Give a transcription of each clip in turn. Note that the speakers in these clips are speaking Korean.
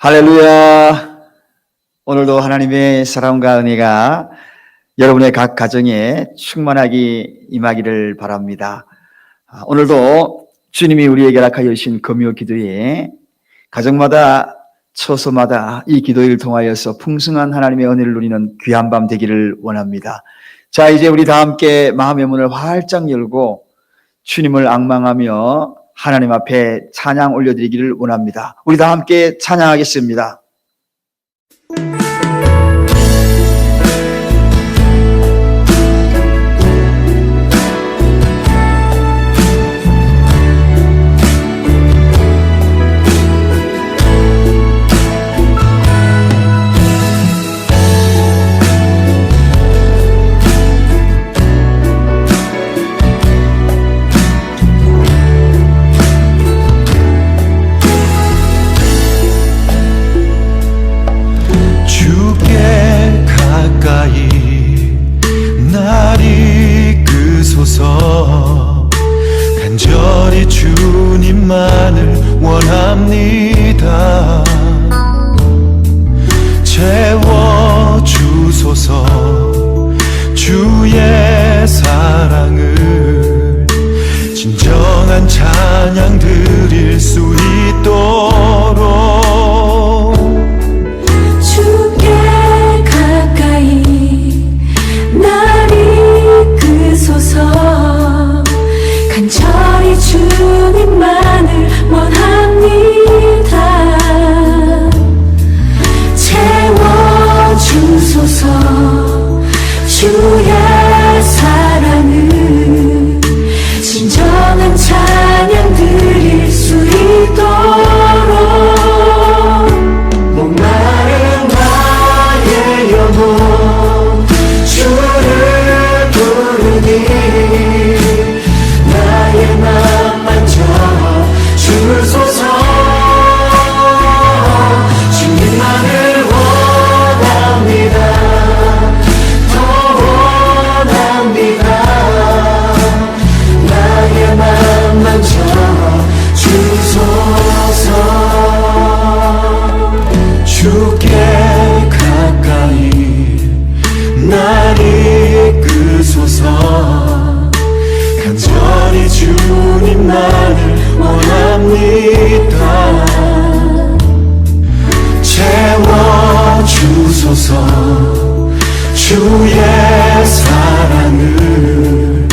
할렐루야. 오늘도 하나님의 사랑과 은혜가 여러분의 각 가정에 충만하게 임하기를 바랍니다. 오늘도 주님이 우리에게 허락하여 주신 금요 기도에 가정마다 처소마다 이 기도를 통하여서 풍성한 하나님의 은혜를 누리는 귀한 밤 되기를 원합니다. 자, 이제 우리 다 함께 마음의 문을 활짝 열고 주님을 앙망하며 하나님 앞에 찬양 올려드리기를 원합니다. 우리 다 함께 찬양하겠습니다. 간절히 주님만을 원합니다. 채워주소서 주의 사랑을 진정한 찬양 드릴 수 있도록 주께 가까이 날 이끄소서 간절히 주님만을 원합니다. 채워주소서 주의 사랑을 진정한 찬양 드릴 수 있도록 목마른 나의 영혼 주를 부르니 나의 맘 만져 주소서. 주님만을 원합니다. 더 원합니다. 나의 맘 만져 주소서. 주께 가까이 날 이끄소서 간절히 주님만을 원합니다. 채워주소서 주의 사랑을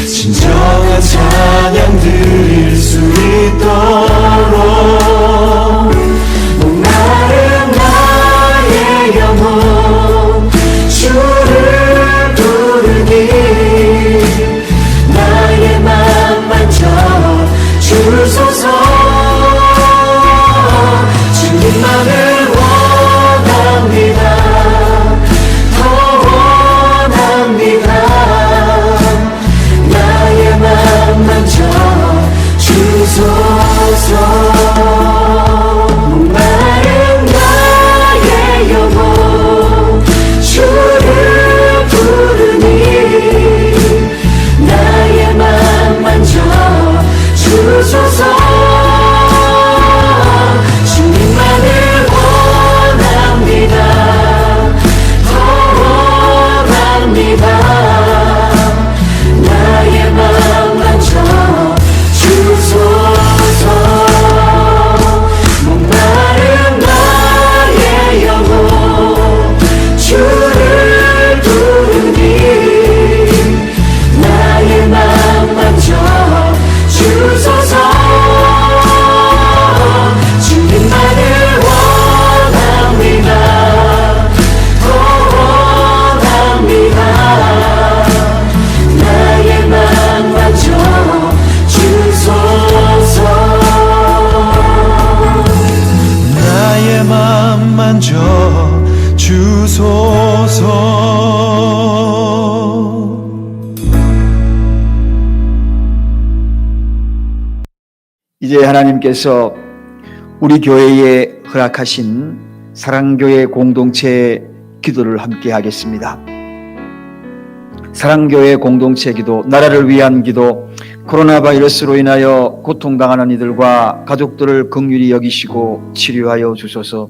진정한 찬양 드릴 수 있도록 목마른 나의 영혼 주를 부르니 나의 맘 만져 주소서. 주님만을 원합니다. 더 원합니다. 나의 맘 만져 주소서. 목마른 나의 영혼 주를 부르니 나의 맘 만져 주소서. 주님만을 원합니다. 더 원합니다. 나의 맘 만져 주소서. 목마른 나의 영혼 주를 부르니 나의 맘 만져 주소서. 주님만을 원합니다. 더 원합니다. 나의 맘 만져 주소서. 나의 맘 만져 주소서. 이제 하나님께서 우리 교회에 허락하신 사랑교회 공동체 기도를 함께 하겠습니다. 사랑교회 공동체 기도, 나라를 위한 기도, 코로나 바이러스로 인하여 고통당하는 이들과 가족들을 긍휼히 여기시고 치료하여 주소서.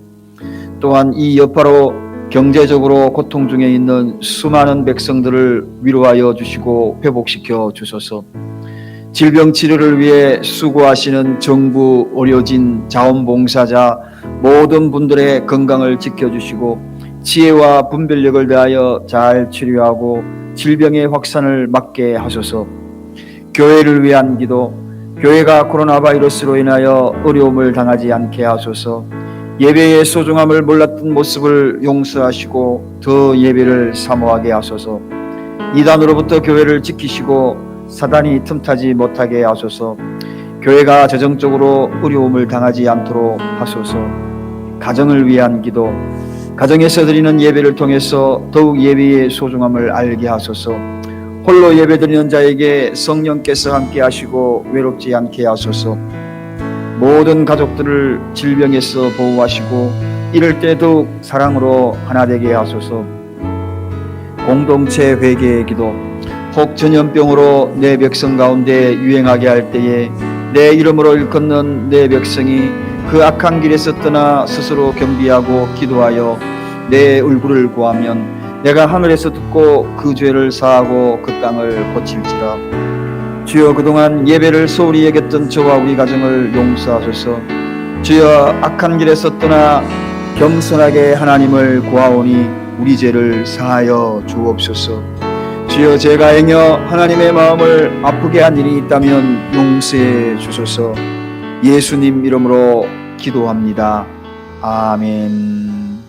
또한 이 여파로 경제적으로 고통 중에 있는 수많은 백성들을 위로하여 주시고 회복시켜 주소서. 질병 치료를 위해 수고하시는 정부, 의료진, 자원봉사자 모든 분들의 건강을 지켜주시고 지혜와 분별력을 다하여 잘 치료하고 질병의 확산을 막게 하소서. 교회를 위한 기도, 교회가 코로나 바이러스로 인하여 어려움을 당하지 않게 하소서. 예배의 소중함을 몰랐던 모습을 용서하시고 더 예배를 사모하게 하소서. 이단으로부터 교회를 지키시고 사단이 틈타지 못하게 하소서. 교회가 재정적으로 어려움을 당하지 않도록 하소서. 가정을 위한 기도, 가정에서 드리는 예배를 통해서 더욱 예배의 소중함을 알게 하소서. 홀로 예배드리는 자에게 성령께서 함께 하시고 외롭지 않게 하소서. 모든 가족들을 질병에서 보호하시고 이럴 때 더욱 사랑으로 하나 되게 하소서. 공동체 회개의 기도, 혹 전염병으로 내 백성 가운데 유행하게 할 때에 내 이름으로 일컫는 내 백성이 그 악한 길에서 떠나 스스로 겸비하고 기도하여 내 얼굴을 구하면 내가 하늘에서 듣고 그 죄를 사하고 그 땅을 고칠지라. 주여, 그동안 예배를 소홀히 여겼던 저와 우리 가정을 용서하소서. 주여, 악한 길에서 떠나 겸손하게 하나님을 구하오니 우리 죄를 사하여 주옵소서. 주여, 제가 행여 하나님의 마음을 아프게 한 일이 있다면 용서해 주소서. 예수님 이름으로 기도합니다. 아멘.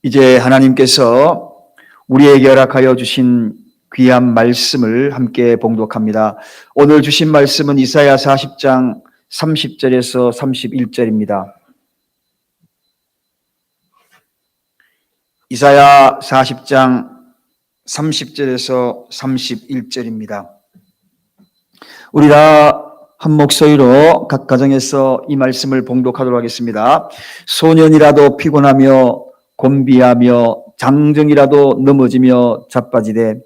이제 하나님께서 우리에게 허락하여 주신 귀한 말씀을 함께 봉독합니다. 오늘 주신 말씀은 이사야 40장 30절에서 31절입니다. 이사야 40장 30절에서 31절입니다. 우리 다 한 목소리로 각 가정에서 이 말씀을 봉독하도록 하겠습니다. 소년이라도 피곤하며 곤비하며 장정이라도 넘어지며 자빠지되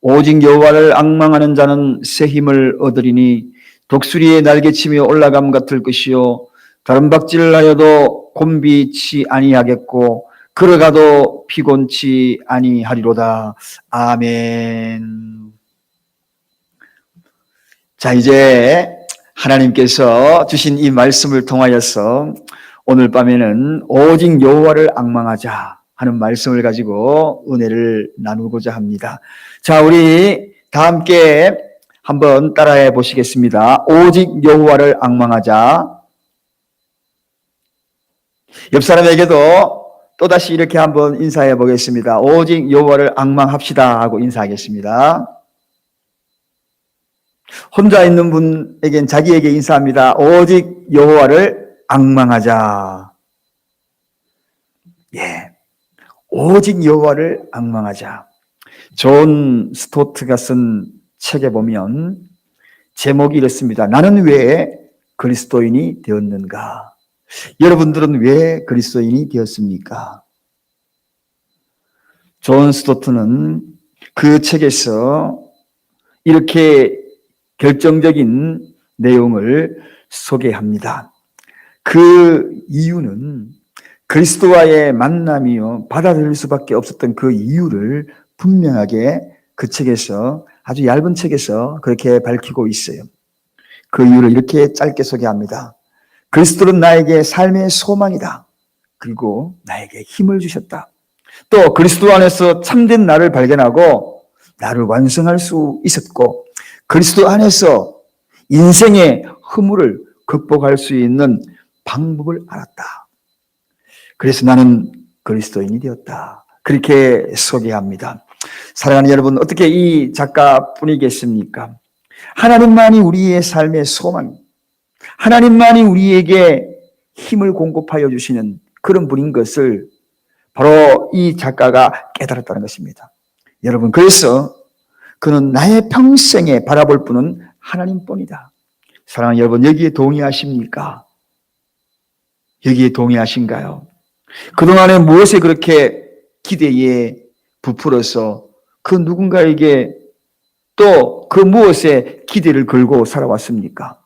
오직 여호와를 앙망하는 자는 새 힘을 얻으리니 독수리의 날개치며 올라감 같을 것이요 다른 박질을 하여도 곤비치 아니하겠고 걸어가도 피곤치 아니하리로다. 아멘. 자, 이제 하나님께서 주신 이 말씀을 통하여서 오늘 밤에는 오직 여호와를 앙망하자 하는 말씀을 가지고 은혜를 나누고자 합니다. 자, 우리 다 함께 한번 따라해 보시겠습니다. 오직 여호와를 앙망하자. 옆 사람에게도 또다시 이렇게 한번 인사해 보겠습니다. 오직 여호와를 앙망합시다 하고 인사하겠습니다. 혼자 있는 분에겐 자기에게 인사합니다. 오직 여호와를 앙망하자. 예, 오직 여호와를 앙망하자. 존 스토트가 쓴 책에 보면 제목이 이렇습니다. 나는 왜 그리스도인이 되었는가? 여러분들은 왜 그리스도인이 되었습니까? 존 스토트는 그 책에서 이렇게 결정적인 내용을 소개합니다. 그 이유는 그리스도와의 만남이요 받아들일 수밖에 없었던 그 이유를 분명하게 그 책에서, 아주 얇은 책에서 그렇게 밝히고 있어요. 그 이유를 이렇게 짧게 소개합니다. 그리스도는 나에게 삶의 소망이다. 그리고 나에게 힘을 주셨다. 또 그리스도 안에서 참된 나를 발견하고 나를 완성할 수 있었고, 그리스도 안에서 인생의 허물을 극복할 수 있는 방법을 알았다. 그래서 나는 그리스도인이 되었다. 그렇게 소개합니다. 사랑하는 여러분, 어떻게 이 작가뿐이겠습니까? 하나님만이 우리의 삶의 소망, 하나님만이 우리에게 힘을 공급하여 주시는 그런 분인 것을 바로 이 작가가 깨달았다는 것입니다. 여러분, 그래서 그는 나의 평생에 바라볼 분은 하나님뿐이다. 사랑하는 여러분, 여기에 동의하십니까? 여기에 동의하신가요? 그동안에 무엇에 그렇게 기대에 부풀어서 그 누군가에게 또 그 무엇에 기대를 걸고 살아왔습니까?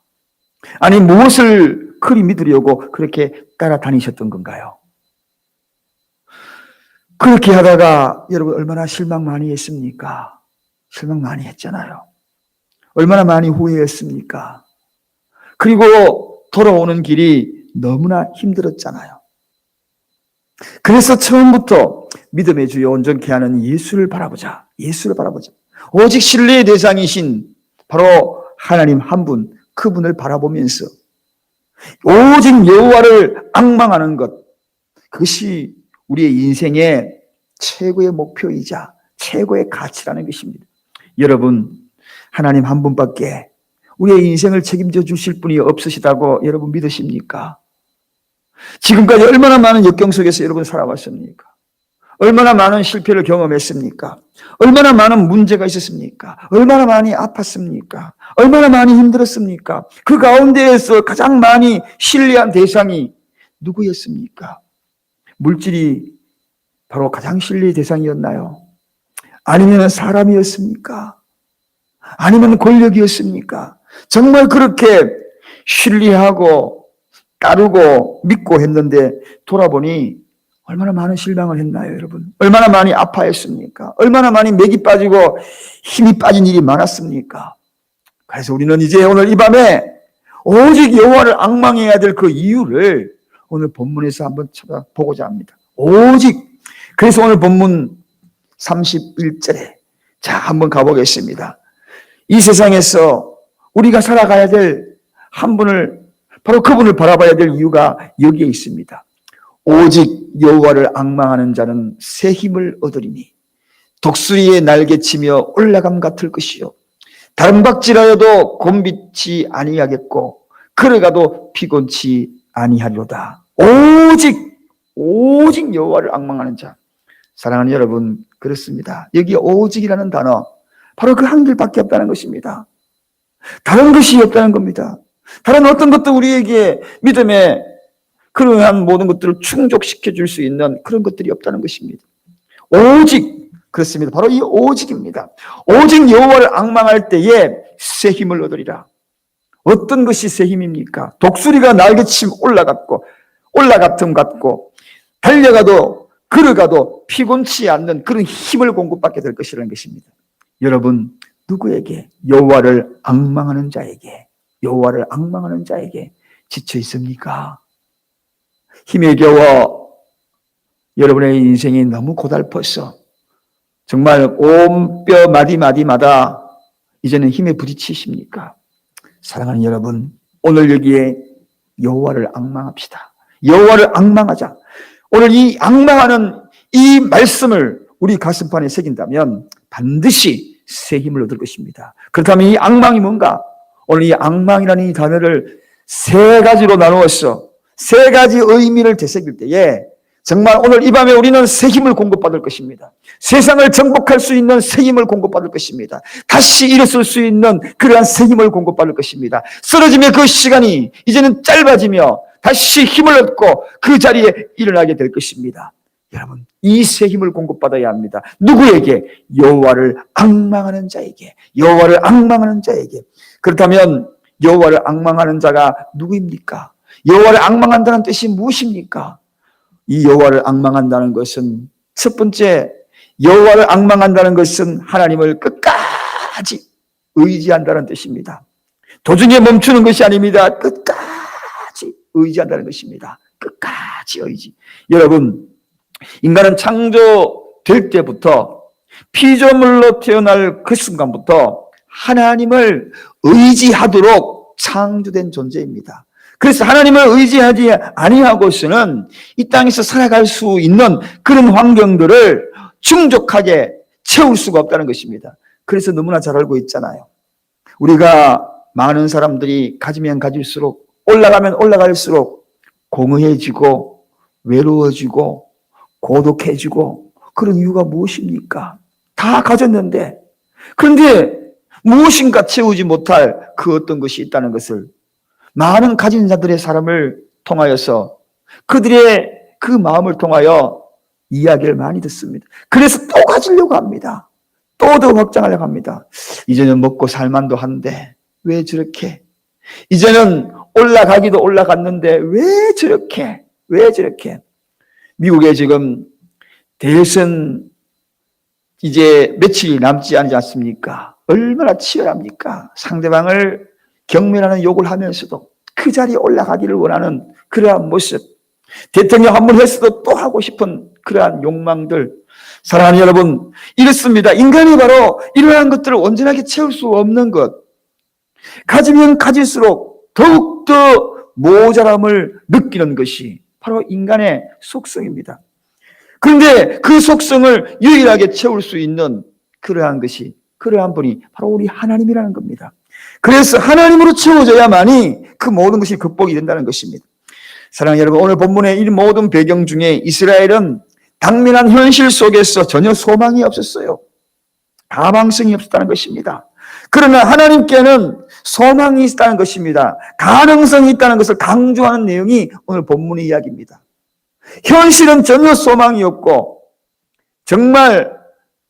아니, 무엇을 그리 믿으려고 그렇게 따라다니셨던 건가요? 그렇게 하다가 여러분 얼마나 실망 많이 했습니까? 실망 많이 했잖아요. 얼마나 많이 후회했습니까? 그리고 돌아오는 길이 너무나 힘들었잖아요. 그래서 처음부터 믿음의 주요 온전케 하는 예수를 바라보자. 예수를 바라보자. 오직 신뢰의 대상이신 바로 하나님 한 분, 그분을 바라보면서 오직 여호와를 앙망하는 것, 그것이 우리의 인생의 최고의 목표이자 최고의 가치라는 것입니다. 여러분, 하나님 한 분밖에 우리의 인생을 책임져 주실 분이 없으시다고 여러분 믿으십니까? 지금까지 얼마나 많은 역경 속에서 여러분 살아왔습니까? 얼마나 많은 실패를 경험했습니까? 얼마나 많은 문제가 있었습니까? 얼마나 많이 아팠습니까? 얼마나 많이 힘들었습니까? 그 가운데에서 가장 많이 신뢰한 대상이 누구였습니까? 물질이 바로 가장 신뢰의 대상이었나요? 아니면 사람이었습니까? 아니면 권력이었습니까? 정말 그렇게 신뢰하고 따르고 믿고 했는데 돌아보니 얼마나 많은 실망을 했나요, 여러분? 얼마나 많이 아파했습니까? 얼마나 많이 맥이 빠지고 힘이 빠진 일이 많았습니까? 그래서 우리는 이제 오늘 이 밤에 오직 여호와를 앙망해야 될 그 이유를 오늘 본문에서 한번 찾아보고자 합니다. 오직. 그래서 오늘 본문 31절에 자, 한번 가보겠습니다. 이 세상에서 우리가 살아가야 될 한 분을, 바로 그분을 바라봐야 될 이유가 여기에 있습니다. 오직 여호와를 앙망하는 자는 새 힘을 얻으리니 독수리의 날개치며 올라감 같을 것이요 다른 박질하여도 곤비치 아니하겠고 걸어가도 피곤치 아니하리로다. 오직 여호와를 앙망하는 자. 사랑하는 여러분, 그렇습니다. 여기 오직이라는 단어, 바로 그 한 길밖에 없다는 것입니다. 다른 것이 없다는 겁니다. 다른 어떤 것도 우리에게 믿음의 그러한 모든 것들을 충족시켜 줄 수 있는 그런 것들이 없다는 것입니다. 오직, 그렇습니다. 바로 이 오직입니다. 오직 여호와를 앙망할 때에 새 힘을 얻으리라. 어떤 것이 새 힘입니까? 독수리가 날개침 올라갔음 같고 달려가도 걸어가도 피곤치 않는 그런 힘을 공급받게 될 것이라는 것입니다. 여러분, 누구에게? 여호와를 앙망하는 자에게, 여호와를 앙망하는 자에게 지쳐 있습니까? 힘에 겨워 여러분의 인생이 너무 고달퍼서 정말 온 뼈 마디마디마다 이제는 힘에 부딪히십니까? 사랑하는 여러분, 오늘 여기에 여호와를 앙망합시다. 여호와를 앙망하자. 오늘 이 앙망하는 이 말씀을 우리 가슴판에 새긴다면 반드시 새 힘을 얻을 것입니다. 그렇다면 이 앙망이 뭔가? 오늘 이 앙망이라는 이 단어를 세 가지로 나누어서 세 가지 의미를 되새길 때에 정말 오늘 이 밤에 우리는 새 힘을 공급받을 것입니다. 세상을 정복할 수 있는 새 힘을 공급받을 것입니다. 다시 일어설 수 있는 그러한 새 힘을 공급받을 것입니다. 쓰러짐의 그 시간이 이제는 짧아지며 다시 힘을 얻고 그 자리에 일어나게 될 것입니다. 여러분, 이 새 힘을 공급받아야 합니다. 누구에게? 여호와를 앙망하는 자에게, 여호와를 앙망하는 자에게. 그렇다면 여호와를 앙망하는 자가 누구입니까? 여호와를 앙망한다는 뜻이 무엇입니까? 이 여호와를 앙망한다는 것은 첫 번째, 여호와를 앙망한다는 것은 하나님을 끝까지 의지한다는 뜻입니다. 도중에 멈추는 것이 아닙니다. 끝까지 의지한다는 것입니다. 끝까지 의지. 여러분, 인간은 창조될 때부터 피조물로 태어날 그 순간부터 하나님을 의지하도록 창조된 존재입니다. 그래서 하나님을 의지하지 아니하고서는 이 땅에서 살아갈 수 있는 그런 환경들을 충족하게 채울 수가 없다는 것입니다. 그래서 너무나 잘 알고 있잖아요. 우리가 많은 사람들이 가지면 가질수록, 올라가면 올라갈수록 공허해지고 외로워지고 고독해지고, 그런 이유가 무엇입니까? 다 가졌는데, 그런데 무엇인가 채우지 못할 그 어떤 것이 있다는 것을 많은 가진 자들의 사람을 통하여서, 그들의 그 마음을 통하여 이야기를 많이 듣습니다. 그래서 또 가지려고 합니다. 또 더 확장하려고 합니다. 이제는 먹고 살만도 한데 왜 저렇게? 이제는 올라가기도 올라갔는데 왜 저렇게? 왜 저렇게? 미국에 지금 대선 이제 며칠 남지 않지 않습니까? 얼마나 치열합니까? 상대방을 경멸하는 욕을 하면서도 그 자리에 올라가기를 원하는 그러한 모습, 대통령 한 번 했어도 또 하고 싶은 그러한 욕망들. 사랑하는 여러분, 이렇습니다. 인간이 바로 이러한 것들을 온전하게 채울 수 없는 것, 가지면 가질수록 더욱더 모자람을 느끼는 것이 바로 인간의 속성입니다. 그런데 그 속성을 유일하게 채울 수 있는 그러한 것이, 그러한 분이 바로 우리 하나님이라는 겁니다. 그래서 하나님으로 채워져야만이 그 모든 것이 극복이 된다는 것입니다. 사랑하는 여러분, 오늘 본문의 이 모든 배경 중에 이스라엘은 당면한 현실 속에서 전혀 소망이 없었어요. 가망성이 없었다는 것입니다. 그러나 하나님께는 소망이 있다는 것입니다. 가능성이 있다는 것을 강조하는 내용이 오늘 본문의 이야기입니다. 현실은 전혀 소망이 없고 정말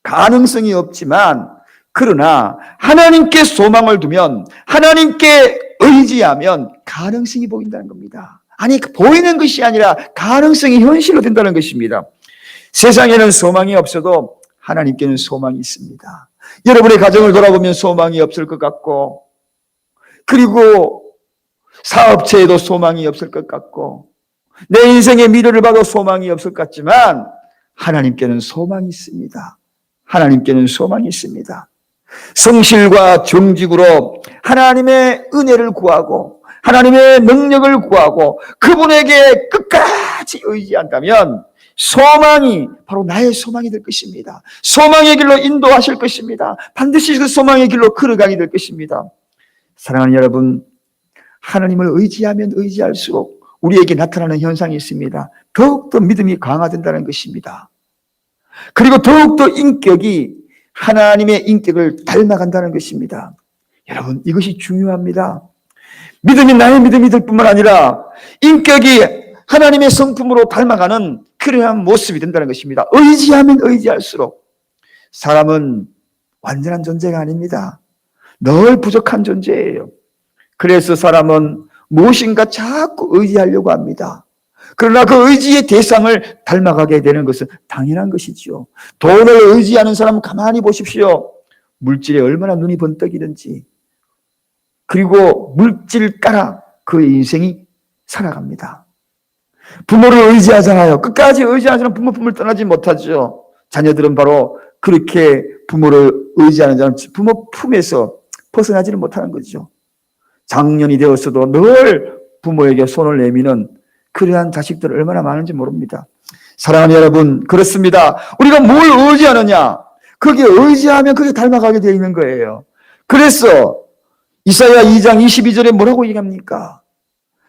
가능성이 없지만, 그러나 하나님께 소망을 두면, 하나님께 의지하면 가능성이 보인다는 겁니다. 아니, 보이는 것이 아니라 가능성이 현실로 된다는 것입니다. 세상에는 소망이 없어도 하나님께는 소망이 있습니다. 여러분의 가정을 돌아보면 소망이 없을 것 같고, 그리고 사업체에도 소망이 없을 것 같고, 내 인생의 미래를 봐도 소망이 없을 것 같지만 하나님께는 소망이 있습니다. 하나님께는 소망이 있습니다. 성실과 정직으로 하나님의 은혜를 구하고 하나님의 능력을 구하고 그분에게 끝까지 의지한다면 소망이 바로 나의 소망이 될 것입니다. 소망의 길로 인도하실 것입니다. 반드시 그 소망의 길로 걸어가게 될 것입니다. 사랑하는 여러분, 하나님을 의지하면 의지할수록 우리에게 나타나는 현상이 있습니다. 더욱더 믿음이 강화된다는 것입니다. 그리고 더욱더 인격이 하나님의 인격을 닮아간다는 것입니다. 여러분, 이것이 중요합니다. 믿음이 나의 믿음이 될 뿐만 아니라 인격이 하나님의 성품으로 닮아가는 그러한 모습이 된다는 것입니다. 의지하면 의지할수록. 사람은 완전한 존재가 아닙니다. 늘 부족한 존재예요. 그래서 사람은 무엇인가 자꾸 의지하려고 합니다. 그러나 그 의지의 대상을 닮아가게 되는 것은 당연한 것이지요. 돈을 의지하는 사람은 가만히 보십시오. 물질에 얼마나 눈이 번뜩이는지. 그리고 물질 따라 그의 인생이 살아갑니다. 부모를 의지하잖아요. 끝까지 의지하는 부모 품을 떠나지 못하죠. 자녀들은 바로 그렇게 부모를 의지하는 자는 부모 품에서 벗어나지를 못하는 거죠. 장년이 되었어도 늘 부모에게 손을 내미는 그러한 자식들 얼마나 많은지 모릅니다. 사랑하는 여러분, 그렇습니다. 우리가 뭘 의지하느냐? 거기에 의지하면 그게 닮아가게 되어 있는 거예요. 그래서 이사야 2장 22절에 뭐라고 얘기합니까?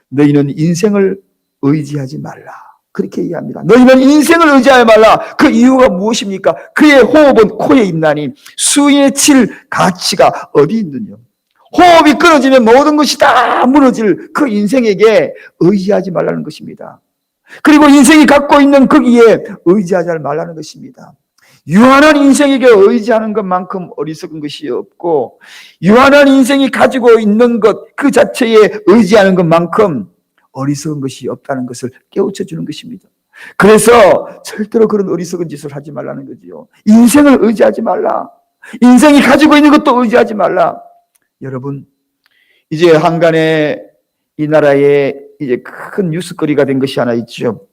너희는 인생을 의지하지 말라. 그렇게 얘기합니다. 너희는 인생을 의지하지 말라. 그 이유가 무엇입니까? 그의 호흡은 코에 있나니 수에 칠 가치가 어디 있느냐? 호흡이 끊어지면 모든 것이 다 무너질 그 인생에게 의지하지 말라는 것입니다. 그리고 인생이 갖고 있는 거기에 의지하지 말라는 것입니다. 유한한 인생에게 의지하는 것만큼 어리석은 것이 없고, 유한한 인생이 가지고 있는 것 그 자체에 의지하는 것만큼 어리석은 것이 없다는 것을 깨우쳐 주는 것입니다. 그래서 절대로 그런 어리석은 짓을 하지 말라는 거지요. 인생을 의지하지 말라. 인생이 가지고 있는 것도 의지하지 말라. 여러분, 이제 한간에 이 나라에 이제 큰 뉴스거리가 된 것이 하나 있죠.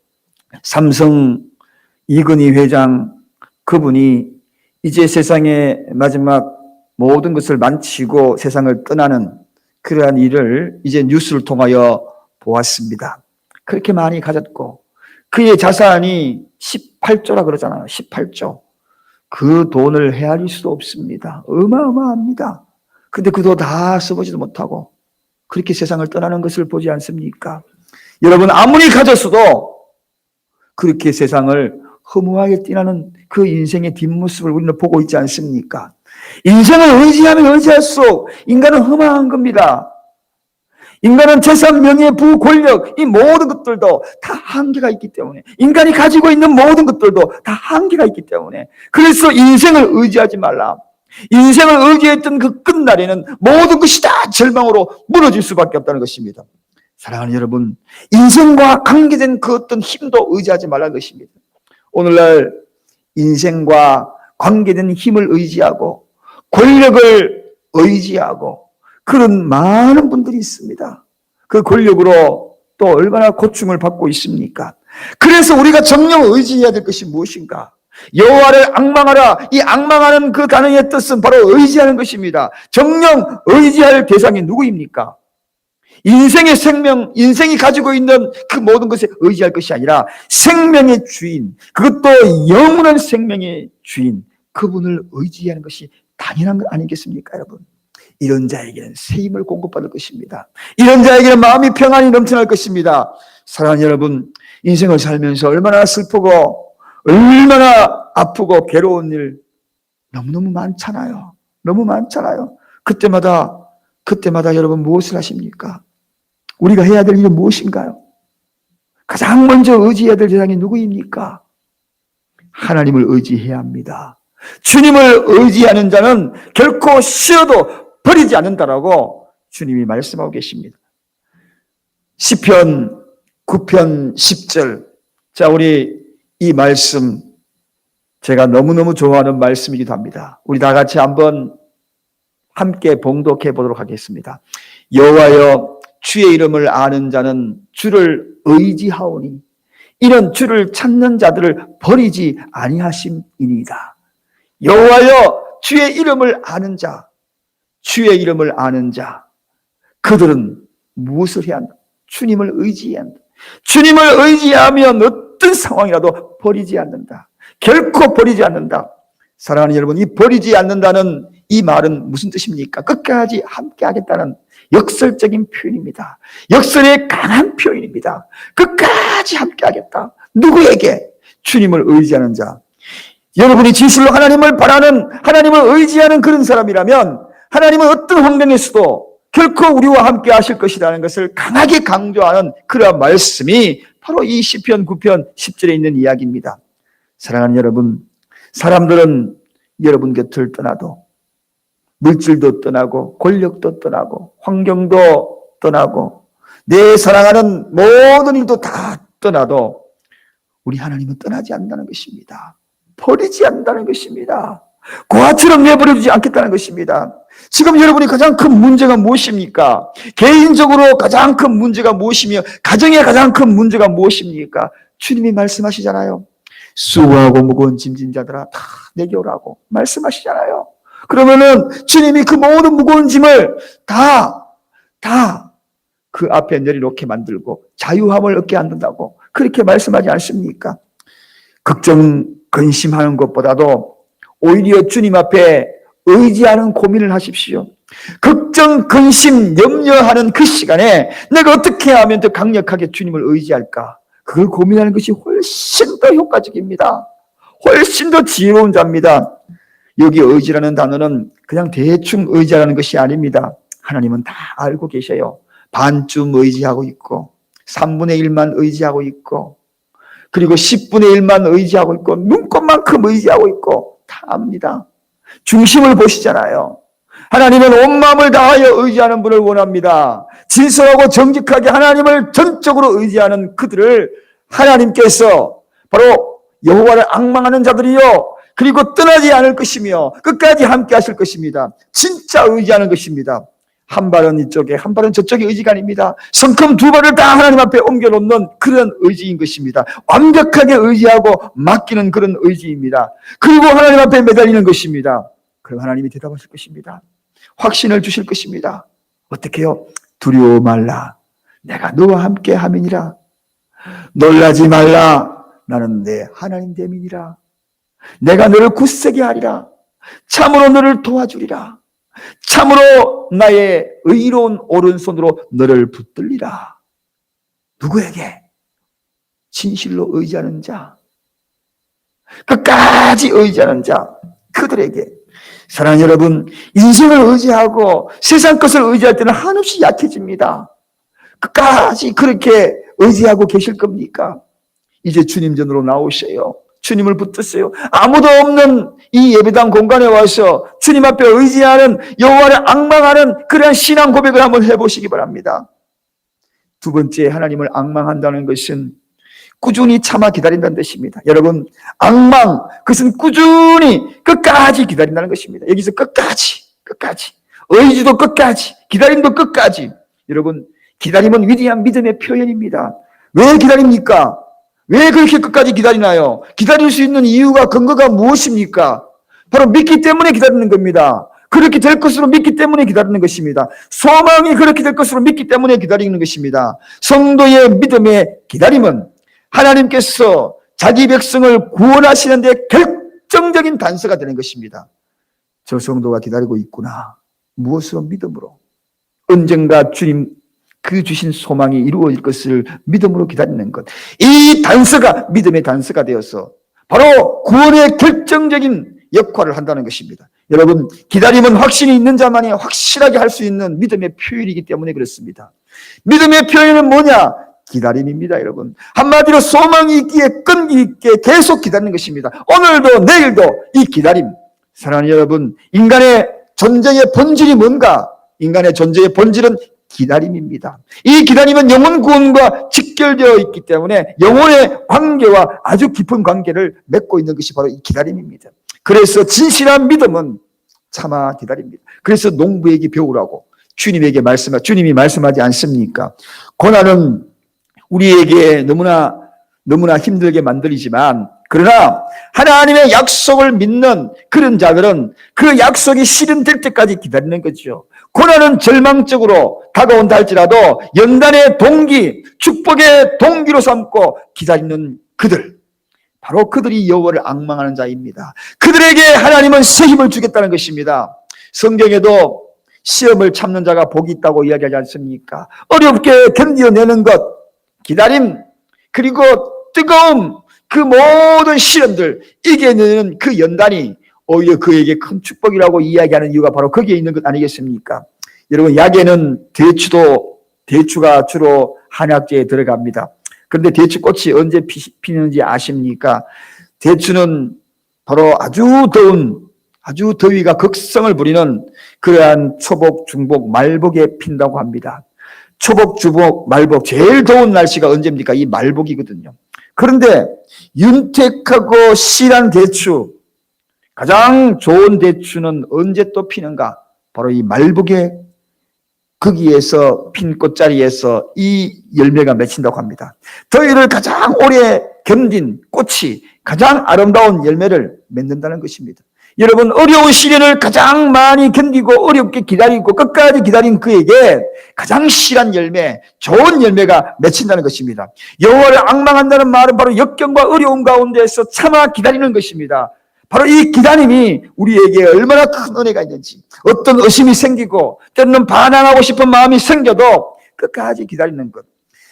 삼성 이건희 회장, 그분이 이제 세상의 마지막 모든 것을 마치고 세상을 떠나는 그러한 일을 이제 뉴스를 통하여 보았습니다. 그렇게 많이 가졌고 그의 자산이 18조라 그러잖아요. 18조. 그 돈을 헤아릴 수도 없습니다. 어마어마합니다. 근데 그 돈 다 써보지도 못하고 그렇게 세상을 떠나는 것을 보지 않습니까? 여러분, 아무리 가졌어도 그렇게 세상을 허무하게 떠나는 그 인생의 뒷모습을 우리는 보고 있지 않습니까? 인생을 의지하면 의지할수록 인간은 허망한 겁니다. 인간은 재산, 명예, 부, 권력, 이 모든 것들도 다 한계가 있기 때문에, 인간이 가지고 있는 모든 것들도 다 한계가 있기 때문에, 그래서 인생을 의지하지 말라. 인생을 의지했던 그 끝날에는 모든 것이 다 절망으로 무너질 수밖에 없다는 것입니다. 사랑하는 여러분, 인생과 관계된 그 어떤 힘도 의지하지 말라는 것입니다. 오늘날 인생과 관계된 힘을 의지하고 권력을 의지하고 그런 많은 분들이 있습니다. 그 권력으로 또 얼마나 고충을 받고 있습니까? 그래서 우리가 정녕 의지해야 될 것이 무엇인가? 여호와를 앙망하라. 이 앙망하는 그 단어의 뜻은 바로 의지하는 것입니다. 정녕 의지할 대상이 누구입니까? 인생의 생명, 인생이 가지고 있는 그 모든 것에 의지할 것이 아니라 생명의 주인, 그것도 영원한 생명의 주인, 그분을 의지하는 것이 당연한 것 아니겠습니까, 여러분? 이런 자에게는 새 힘을 공급받을 것입니다. 이런 자에게는 마음이 평안이 넘쳐날 것입니다. 사랑하는 여러분, 인생을 살면서 얼마나 슬프고 얼마나 아프고 괴로운 일 너무너무 많잖아요. 너무 많잖아요. 그때마다 여러분 무엇을 하십니까? 우리가 해야 될 일은 무엇인가요? 가장 먼저 의지해야 될 대상이 누구입니까? 하나님을 의지해야 합니다. 주님을 의지하는 자는 결코 쉬어도 버리지 않는다라고 주님이 말씀하고 계십니다. 시편 9편 10절. 자, 우리 이 말씀 제가 너무너무 좋아하는 말씀이기도 합니다. 우리 다 같이 한번 함께 봉독해 보도록 하겠습니다. 여호와여, 주의 이름을 아는 자는 주를 의지하오니 이런 주를 찾는 자들을 버리지 아니하심이니이다. 여호와여, 주의 이름을 아는 자, 주의 이름을 아는 자, 그들은 무엇을 해야 한다? 주님을 의지해야 한다. 주님을 의지하면 어떤 상황이라도 버리지 않는다. 결코 버리지 않는다. 사랑하는 여러분, 이 버리지 않는다는 이 말은 무슨 뜻입니까? 끝까지 함께 하겠다는 역설적인 표현입니다. 역설의 강한 표현입니다. 끝까지 함께 하겠다. 누구에게? 주님을 의지하는 자. 여러분이 진실로 하나님을 바라는, 하나님을 의지하는 그런 사람이라면 하나님은 어떤 환경에서도 결코 우리와 함께 하실 것이라는 것을 강하게 강조하는 그러한 말씀이 바로 이 시편 9편 10절에 있는 이야기입니다. 사랑하는 여러분, 사람들은 여러분 곁을 떠나도 물질도 떠나고 권력도 떠나고 환경도 떠나고 내 사랑하는 모든 일도 다 떠나도 우리 하나님은 떠나지 않는다는 것입니다. 버리지 않는다는 것입니다. 고아처럼 내버려두지 않겠다는 것입니다. 지금 여러분이 가장 큰 문제가 무엇입니까? 개인적으로 가장 큰 문제가 무엇이며 가정의 가장 큰 문제가 무엇입니까? 주님이 말씀하시잖아요. 수고하고 무거운 짐진 자들아 다 내게 오라고 말씀하시잖아요. 그러면은 주님이 그 모든 무거운 짐을 다 그 앞에 내려놓게 만들고 자유함을 얻게 한다고 그렇게 말씀하지 않습니까? 걱정, 근심하는 것보다도 오히려 주님 앞에 의지하는 고민을 하십시오. 걱정, 근심, 염려하는 그 시간에 내가 어떻게 하면 더 강력하게 주님을 의지할까? 그걸 고민하는 것이 훨씬 더 효과적입니다. 훨씬 더 지혜로운 자입니다. 여기 의지라는 단어는 그냥 대충 의지하는 것이 아닙니다. 하나님은 다 알고 계셔요. 반쯤 의지하고 있고 3분의 1만 의지하고 있고 그리고 10분의 1만 의지하고 있고 눈꽃만큼 의지하고 있고 다 압니다. 중심을 보시잖아요. 하나님은 온 마음을 다하여 의지하는 분을 원합니다. 진솔하고 정직하게 하나님을 전적으로 의지하는 그들을 하나님께서 바로 여호와를 앙망하는 자들이요 그리고 떠나지 않을 것이며 끝까지 함께 하실 것입니다. 진짜 의지하는 것입니다. 한 발은 이쪽에 한 발은 저쪽에 의지가 아닙니다. 성큼 두 발을 다 하나님 앞에 옮겨놓는 그런 의지인 것입니다. 완벽하게 의지하고 맡기는 그런 의지입니다. 그리고 하나님 앞에 매달리는 것입니다. 그럼 하나님이 대답하실 것입니다. 확신을 주실 것입니다. 어떻게 해요? 두려워 말라. 내가 너와 함께 함이니라. 놀라지 말라. 나는 내 하나님 됨이니라. 내가 너를 굳세게 하리라. 참으로 너를 도와주리라. 참으로 나의 의로운 오른손으로 너를 붙들리라. 누구에게? 진실로 의지하는 자, 끝까지 의지하는 자, 그들에게. 사랑하는 여러분, 인생을 의지하고 세상 것을 의지할 때는 한없이 약해집니다. 끝까지 그렇게 의지하고 계실 겁니까? 이제 주님 전으로 나오세요. 주님을 붙드세요. 아무도 없는 이 예배당 공간에 와서 주님 앞에 의지하는, 여호와를 앙망하는 그러한 신앙 고백을 한번 해보시기 바랍니다. 두 번째, 하나님을 앙망한다는 것은 꾸준히 참아 기다린다는 뜻입니다. 여러분, 앙망, 그것은 꾸준히 끝까지 기다린다는 것입니다. 여기서 끝까지. 의지도 끝까지, 기다림도 끝까지. 여러분, 기다림은 위대한 믿음의 표현입니다. 왜 기다립니까? 왜 그렇게 끝까지 기다리나요? 기다릴 수 있는 이유가, 근거가 무엇입니까? 바로 믿기 때문에 기다리는 겁니다. 그렇게 될 것으로 믿기 때문에 기다리는 것입니다. 소망이 그렇게 될 것으로 믿기 때문에 기다리는 것입니다. 성도의 믿음의 기다림은 하나님께서 자기 백성을 구원하시는 데 결정적인 단서가 되는 것입니다. 저 성도가 기다리고 있구나. 무엇으로? 믿음으로. 언젠가 주님 그 주신 소망이 이루어질 것을 믿음으로 기다리는 것. 이 단서가 믿음의 단서가 되어서 바로 구원의 결정적인 역할을 한다는 것입니다. 여러분, 기다림은 확신이 있는 자만이 확실하게 할 수 있는 믿음의 표현이기 때문에 그렇습니다. 믿음의 표현은 뭐냐? 기다림입니다, 여러분. 한마디로 소망이 있기에 끈기 있게 계속 기다리는 것입니다. 오늘도 내일도 이 기다림. 사랑하는 여러분, 인간의 존재의 본질이 뭔가? 인간의 존재의 본질은 기다림입니다. 이 기다림은 영혼 구원과 직결되어 있기 때문에 영혼의 관계와 아주 깊은 관계를 맺고 있는 것이 바로 이 기다림입니다. 그래서 진실한 믿음은 참아 기다립니다. 그래서 농부에게 배우라고 주님이 말씀하지 않습니까? 고난은 우리에게 너무나 힘들게 만들지만, 그러나 하나님의 약속을 믿는 그런 자들은 그 약속이 실현될 때까지 기다리는 거죠. 고난은 절망적으로 다가온다 할지라도 연단의 동기, 축복의 동기로 삼고 기다리는 그들, 바로 그들이 여호와를 앙망하는 자입니다. 그들에게 하나님은 새 힘을 주겠다는 것입니다. 성경에도 시험을 참는 자가 복이 있다고 이야기하지 않습니까? 어렵게 견뎌내는 것, 기다림, 그리고 뜨거움, 그 모든 시련들 이겨내는 그 연단이 오히려 그에게 큰 축복이라고 이야기하는 이유가 바로 거기에 있는 것 아니겠습니까? 여러분, 약에는 대추가 주로 한약재에 들어갑니다. 그런데 대추꽃이 언제 피는지 아십니까? 대추는 바로 아주 더위가 극성을 부리는 그러한 초복, 중복, 말복에 핀다고 합니다. 초복, 주복, 말복, 제일 더운 날씨가 언제입니까? 이 말복이거든요. 그런데 윤택하고 실한 대추, 가장 좋은 대추는 언제 또 피는가? 바로 이 말복의 거기에서 핀 꽃자리에서 이 열매가 맺힌다고 합니다. 더위를 가장 오래 견딘 꽃이 가장 아름다운 열매를 맺는다는 것입니다. 여러분, 어려운 시련을 가장 많이 견디고 어렵게 기다리고 끝까지 기다린 그에게 가장 실한 열매, 좋은 열매가 맺힌다는 것입니다. 여호와를 앙망한다는 말은 바로 역경과 어려움 가운데서 참아 기다리는 것입니다. 바로 이 기다림이 우리에게 얼마나 큰 은혜가 있는지, 어떤 의심이 생기고 때로는 반항하고 싶은 마음이 생겨도 끝까지 기다리는 것,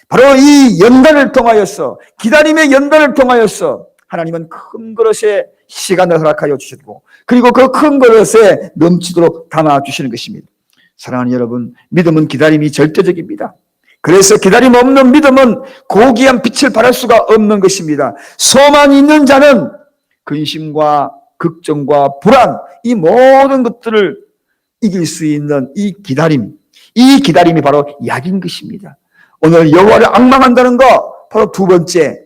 바로 이 연단을 통하여서, 기다림의 연단을 통하여서 하나님은 큰 그릇에 시간을 허락하여 주시고, 그리고 그 큰 그릇에 넘치도록 담아주시는 것입니다. 사랑하는 여러분, 믿음은 기다림이 절대적입니다. 그래서 기다림 없는 믿음은 고귀한 빛을 발할 수가 없는 것입니다. 소망이 있는 자는 근심과 걱정과 불안, 이 모든 것들을 이길 수 있는 이 기다림이 바로 약인 것입니다. 오늘 여호와를 앙망한다는 것, 바로 두 번째,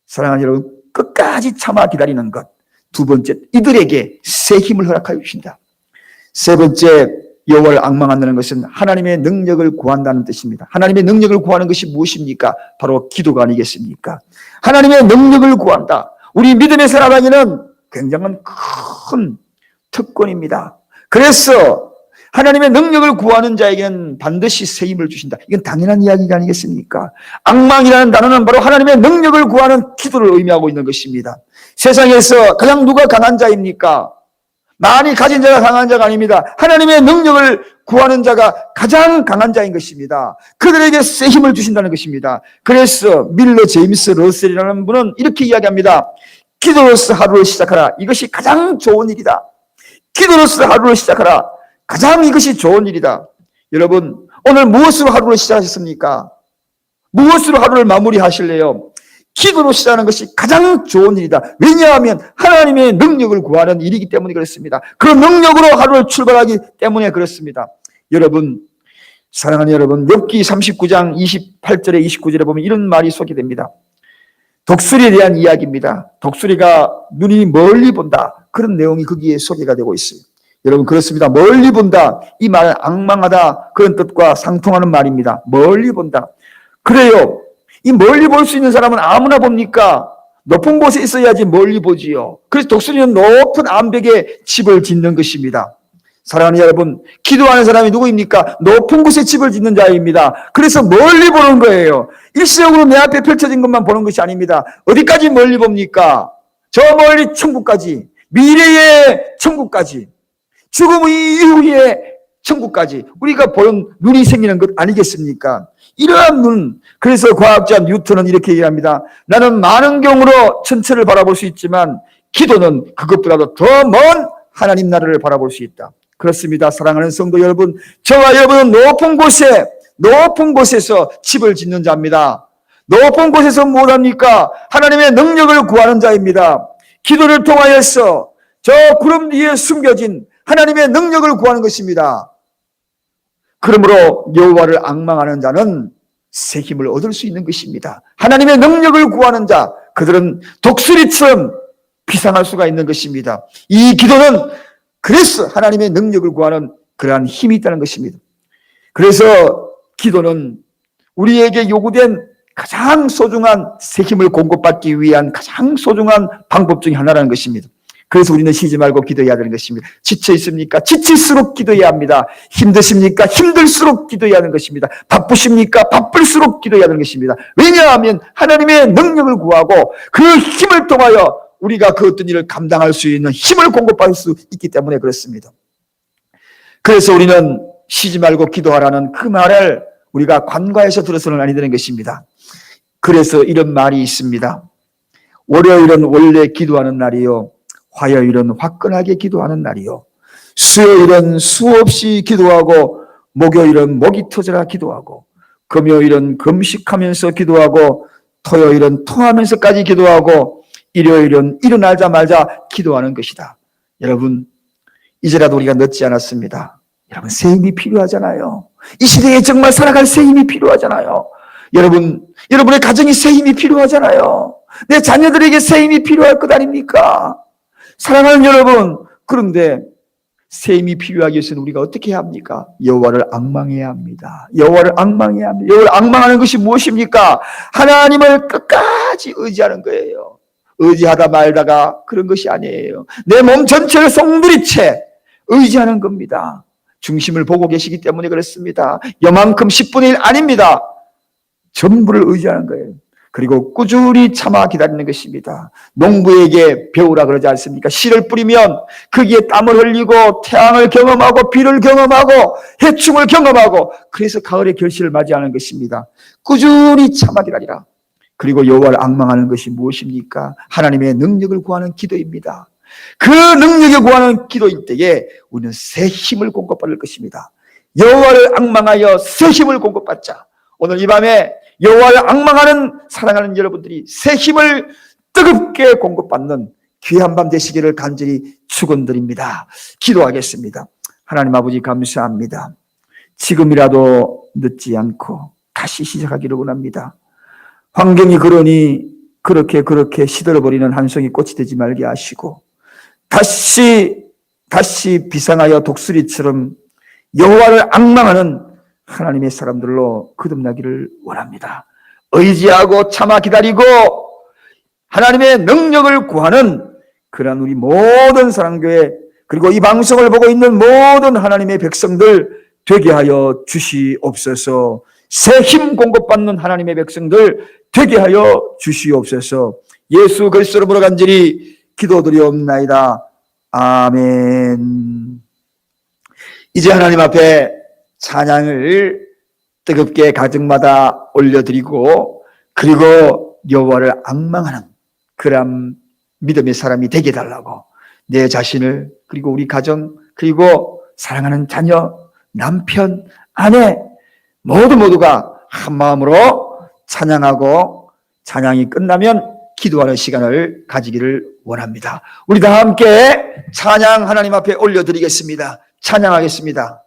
사랑하는 여러분, 끝까지 참아 기다리는 것. 두 번째, 이들에게 새 힘을 허락하여 주신다. 세 번째, 여호와를 앙망한다는 것은 하나님의 능력을 구한다는 뜻입니다. 하나님의 능력을 구하는 것이 무엇입니까? 바로 기도가 아니겠습니까? 하나님의 능력을 구한다. 우리 믿음의 살아가기는 굉장한 큰 특권입니다. 그래서 하나님의 능력을 구하는 자에게는 반드시 새 힘을 주신다. 이건 당연한 이야기가 아니겠습니까? 앙망이라는 단어는 바로 하나님의 능력을 구하는 기도를 의미하고 있는 것입니다. 세상에서 가장 누가 강한 자입니까? 많이 가진 자가 강한 자가 아닙니다. 하나님의 능력을 구하는 자가 가장 강한 자인 것입니다. 그들에게 새 힘을 주신다는 것입니다. 그래서 밀러 제임스 러셀이라는 분은 이렇게 이야기합니다. 기도로서 하루를 시작하라. 이것이 가장 좋은 일이다. 기도로서 하루를 시작하라. 가장 이것이 좋은 일이다. 여러분, 오늘 무엇으로 하루를 시작하셨습니까? 무엇으로 하루를 마무리하실래요? 기도로 시작하는 것이 가장 좋은 일이다. 왜냐하면 하나님의 능력을 구하는 일이기 때문에 그렇습니다. 그 능력으로 하루를 출발하기 때문에 그렇습니다. 여러분, 사랑하는 여러분, 욥기 39장 28절에 29절에 보면 이런 말이 소개됩니다. 독수리에 대한 이야기입니다. 독수리가 눈이 멀리 본다. 그런 내용이 거기에 소개가 되고 있어요. 여러분, 그렇습니다. 멀리 본다. 이 말은 앙망하다. 그런 뜻과 상통하는 말입니다. 멀리 본다. 그래요. 이 멀리 볼 수 있는 사람은 아무나 봅니까? 높은 곳에 있어야지 멀리 보지요. 그래서 독수리는 높은 암벽에 집을 짓는 것입니다. 사랑하는 여러분, 기도하는 사람이 누구입니까? 높은 곳에 집을 짓는 자입니다. 그래서 멀리 보는 거예요. 일시적으로 내 앞에 펼쳐진 것만 보는 것이 아닙니다. 어디까지 멀리 봅니까? 저 멀리 천국까지, 미래의 천국까지, 죽음 이후의 천국까지 우리가 보는 눈이 생기는 것 아니겠습니까? 이러한 눈, 그래서 과학자 뉴턴은 이렇게 얘기합니다. 나는 많은 경우로 천체를 바라볼 수 있지만 기도는 그것보다도 더 먼 하나님 나라를 바라볼 수 있다. 그렇습니다. 사랑하는 성도 여러분, 저와 여러분은 높은 곳에서 집을 짓는 자입니다. 높은 곳에서 무엇합니까? 하나님의 능력을 구하는 자입니다. 기도를 통하여서 저 구름 뒤에 숨겨진 하나님의 능력을 구하는 것입니다. 그러므로 여호와를 앙망하는 자는 새 힘을 얻을 수 있는 것입니다. 하나님의 능력을 구하는 자, 그들은 독수리처럼 비상할 수가 있는 것입니다. 이 기도는 그래서 하나님의 능력을 구하는 그러한 힘이 있다는 것입니다. 그래서 기도는 우리에게 요구된 가장 소중한 새 힘을 공급받기 위한 가장 소중한 방법 중에 하나라는 것입니다. 그래서 우리는 쉬지 말고 기도해야 되는 것입니다. 지쳐 있습니까? 지칠수록 기도해야 합니다. 힘드십니까? 힘들수록 기도해야 하는 것입니다. 바쁘십니까? 바쁠수록 기도해야 하는 것입니다. 왜냐하면 하나님의 능력을 구하고 그 힘을 통하여 우리가 그 어떤 일을 감당할 수 있는 힘을 공급받을 수 있기 때문에 그렇습니다. 그래서 우리는 쉬지 말고 기도하라는 그 말을 우리가 관과에서 들어서는 아니 되는 것입니다. 그래서 이런 말이 있습니다. 월요일은 원래 기도하는 날이요, 화요일은 화끈하게 기도하는 날이요, 수요일은 수없이 기도하고, 목요일은 목이 터져라 기도하고, 금요일은 금식하면서 기도하고, 토요일은 토하면서까지 기도하고, 일요일은 일어나자마자 기도하는 것이다. 여러분, 이제라도 우리가 늦지 않았습니다. 여러분, 새 힘이 필요하잖아요. 이 시대에 정말 살아갈 새 힘이 필요하잖아요. 여러분의 가정이 새 힘이 필요하잖아요. 내 자녀들에게 새 힘이 필요할 것 아닙니까? 사랑하는 여러분, 그런데 새 힘이 필요하기 위해서는 우리가 어떻게 해야 합니까? 여호와를 앙망해야 합니다. 여호와를 앙망해야 합니다. 여호와를 앙망하는 것이 무엇입니까? 하나님을 끝까지 의지하는 거예요. 의지하다 말다가 그런 것이 아니에요. 내 몸 전체를 송두리째 의지하는 겁니다. 중심을 보고 계시기 때문에 그렇습니다. 요만큼 10분의 1 아닙니다. 전부를 의지하는 거예요. 그리고 꾸준히 참아 기다리는 것입니다. 농부에게 배우라 그러지 않습니까? 씨를 뿌리면 거기에 땀을 흘리고 태양을 경험하고 비를 경험하고 해충을 경험하고, 그래서 가을의 결실을 맞이하는 것입니다. 꾸준히 참아 기다리라. 그리고 여호와를 앙망하는 것이 무엇입니까? 하나님의 능력을 구하는 기도입니다. 그 능력을 구하는 기도일 때에 우리는 새 힘을 공급받을 것입니다. 여호와를 앙망하여 새 힘을 공급받자. 오늘 이 밤에 여호와를 앙망하는 사랑하는 여러분들이 새 힘을 뜨겁게 공급받는 귀한 밤 되시기를 간절히 축원드립니다. 기도하겠습니다. 하나님 아버지, 감사합니다. 지금이라도 늦지 않고 다시 시작하기를 원합니다. 환경이 그러니 그렇게 시들어버리는 한 송이 꽃이 되지 말게 하시고, 다시 비상하여 독수리처럼 여호와를 앙망하는 하나님의 사람들로 거듭나기를 원합니다. 의지하고 참아 기다리고 하나님의 능력을 구하는 그러한 우리 모든 사랑교회, 그리고 이 방송을 보고 있는 모든 하나님의 백성들 되게 하여 주시옵소서. 새 힘 공급받는 하나님의 백성들 되게 하여 주시옵소서. 예수 그리스도로 간절히 기도드리옵나이다. 아멘. 이제 하나님 앞에 찬양을 뜨겁게 가정마다 올려드리고, 그리고 여호와를 앙망하는 그런 믿음의 사람이 되게 해달라고 내 자신을, 그리고 우리 가정, 그리고 사랑하는 자녀, 남편, 아내 모두가 한 마음으로 찬양하고 찬양이 끝나면 기도하는 시간을 가지기를 원합니다. 우리 다 함께 찬양 하나님 앞에 올려드리겠습니다. 찬양하겠습니다.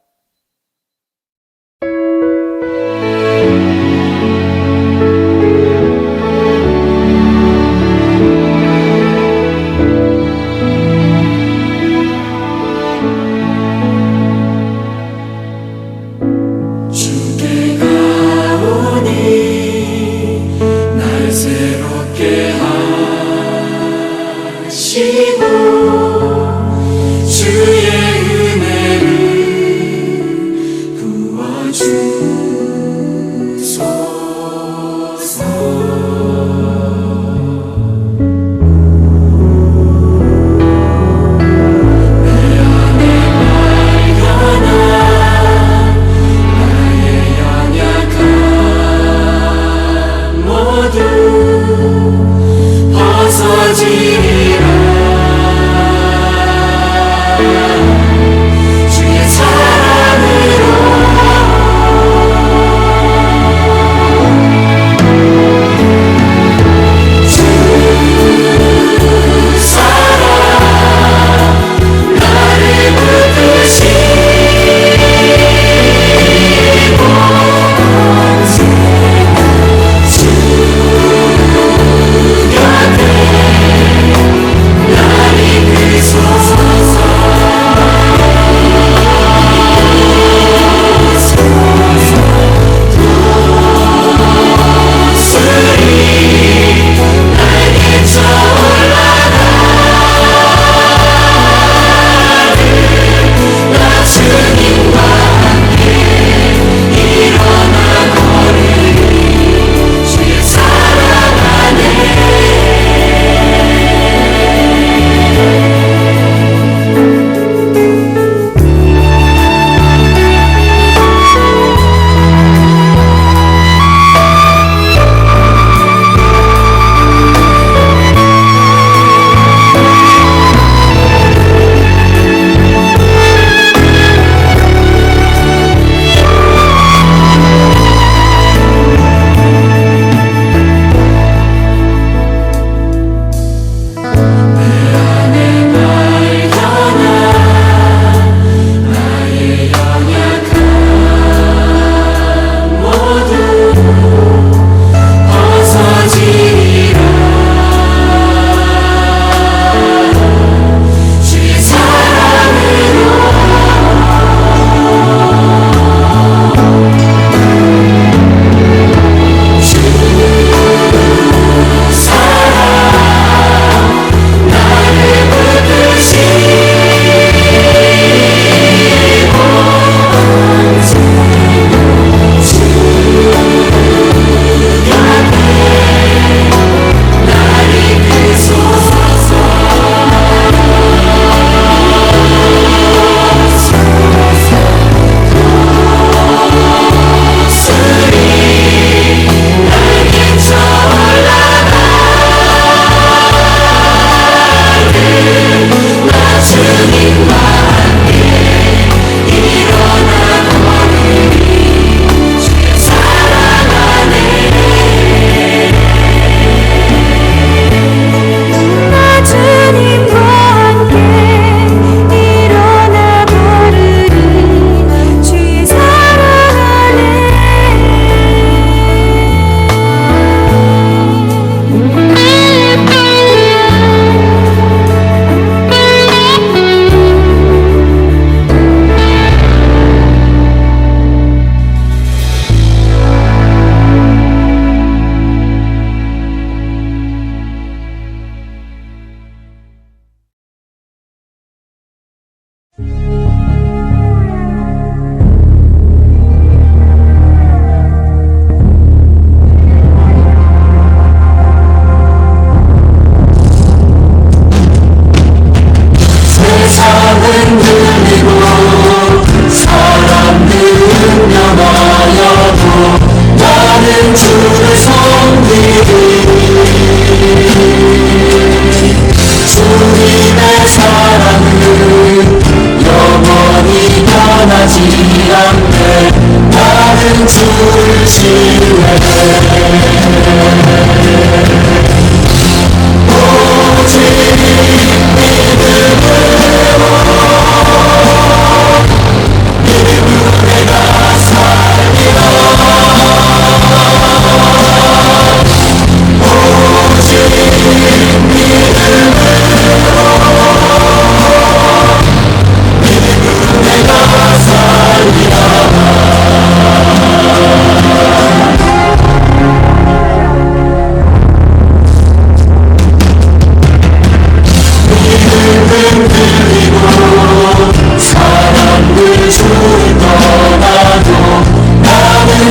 않네 나는 주를 신뢰해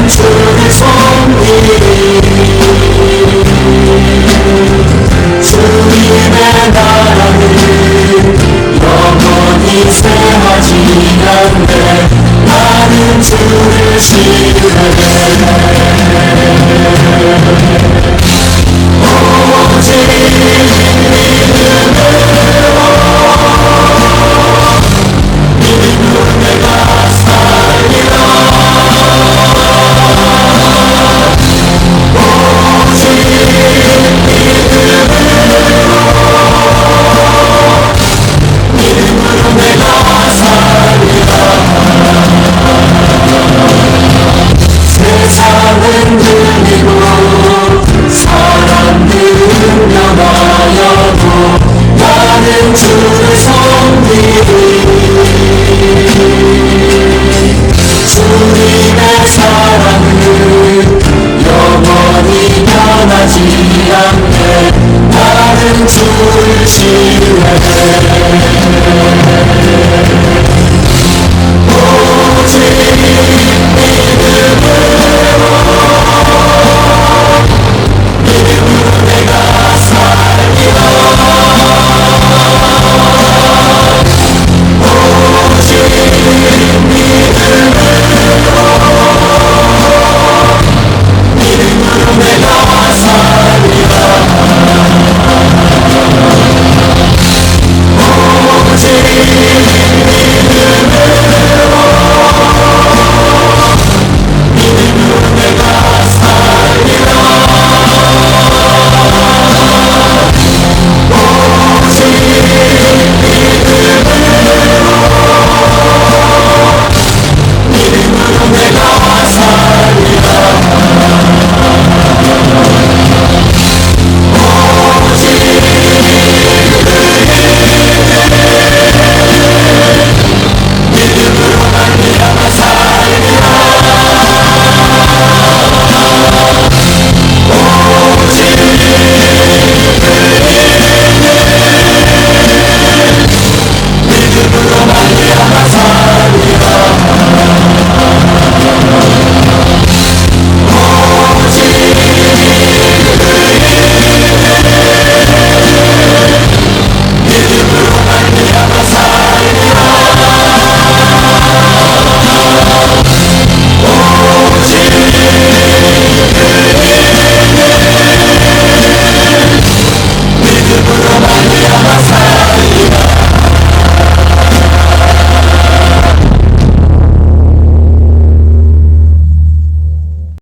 주를 섬기리 주님의 나라는 영원히 쇠하지 않네 나는 주를